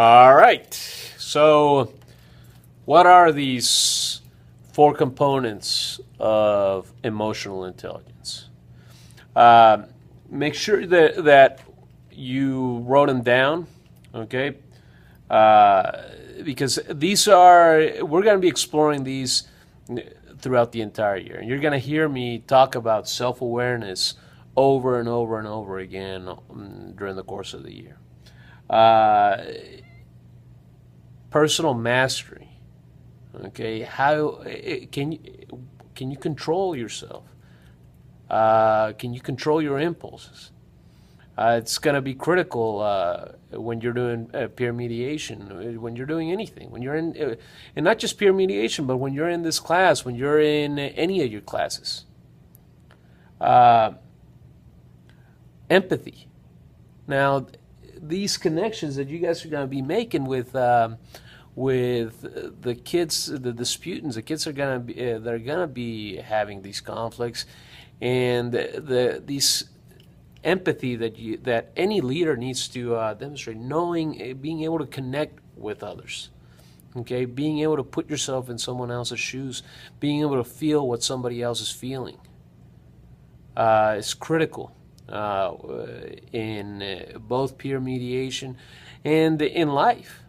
All right. So, what are these four components of emotional intelligence? Uh, Make sure that you wrote them down, okay? Uh, because we're going to be exploring these throughout the entire year. And you're going to hear me talk about self awareness over and over and over again during the course of the year. Uh, Personal mastery. Okay, how can you control yourself? Can you control your impulses? It's going to be critical when you're doing peer mediation, when you're doing anything, when you're in, and not just peer mediation, but when you're in this class, when you're in any of your classes. Empathy. Now, these connections that you guys are going to be making with the kids, the disputants, the kids are going to be they're going to be having these conflicts, and these empathy that any leader needs to demonstrate, knowing, being able to connect with others, okay, being able to put yourself in someone else's shoes, being able to feel what somebody else is feeling, is critical in both peer mediation and in life.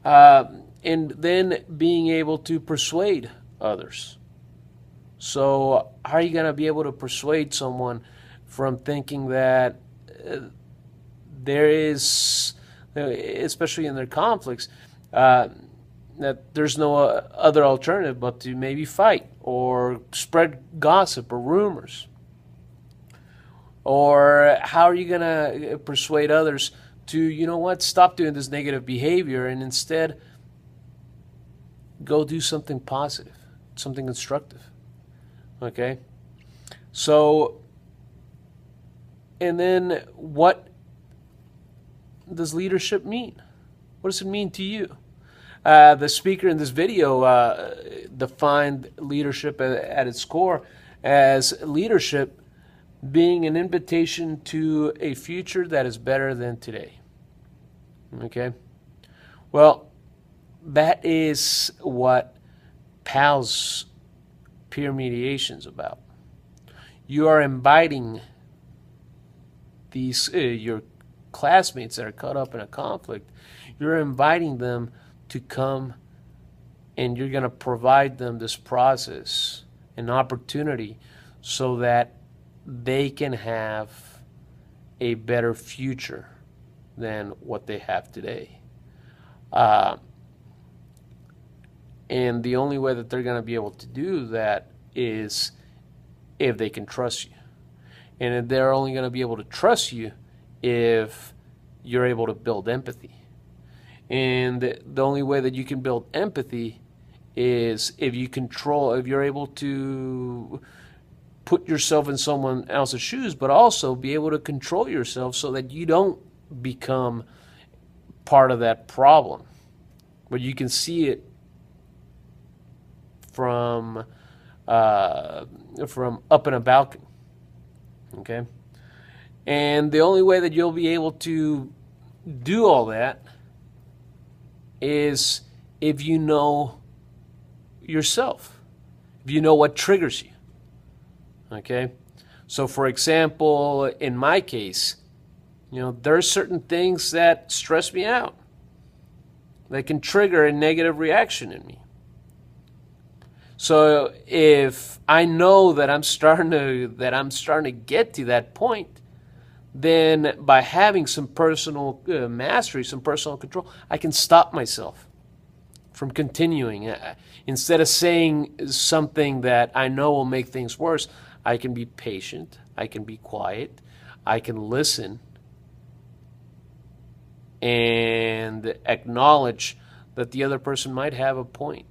And then being able to persuade others. So how are you going to be able to persuade someone from thinking that there is, especially in their conflicts, that there's no other alternative but to maybe fight or spread gossip or rumors? Or how are you going to persuade others to, you know what, stop doing this negative behavior and instead go do something positive, something constructive? Okay? So, and then what does leadership mean? What does it mean to you? The speaker in this video defined leadership at its core as leadership being an invitation to a future that is better than today. Okay? Well, that is what PALS, peer mediation, is about. You are inviting these your classmates that are caught up in a conflict. You're inviting them to come, and you're going to provide them this process, an opportunity, so that they can have a better future than what they have today. And the only way that they're going to be able to do that is if they can trust you. And they're only going to be able to trust you if you're able to build empathy. And the only way that you can build empathy is if you're able to put yourself in someone else's shoes, but also be able to control yourself so that you don't become part of that problem. But you can see it from up in a balcony. Okay? And the only way that you'll be able to do all that is if you know yourself, if you know what triggers you. Okay? So, for example, in my case, there are certain things that stress me out, that can trigger a negative reaction in me. So if I know that I'm starting to get to that point, then by having some personal mastery, some personal control, I can stop myself from continuing. Instead of saying something that I know will make things worse, I can be patient, I can be quiet, I can listen, and acknowledge that the other person might have a point.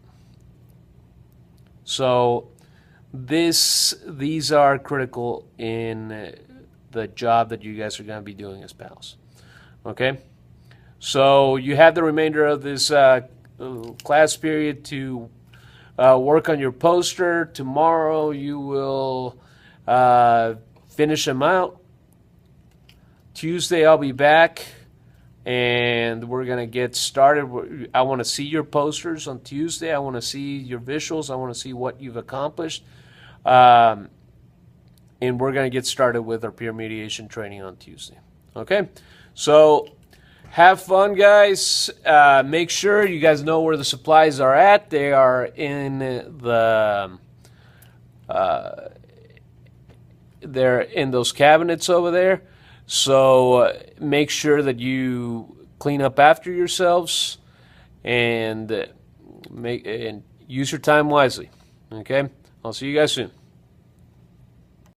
So these are critical in the job that you guys are going to be doing as pals. Okay? So you have the remainder of this class period to work on your poster. Tomorrow you will finish them out. Tuesday I'll be back and we're going to get started. I want to see your posters on Tuesday. I want to see your visuals. I want to see what you've accomplished. And we're going to get started with our peer mediation training on Tuesday. Okay? So have fun, guys. Make sure you guys know where the supplies are at. They are in the... they're in those cabinets over there. So make sure that you clean up after yourselves and use your time wisely. Okay? I'll see you guys soon.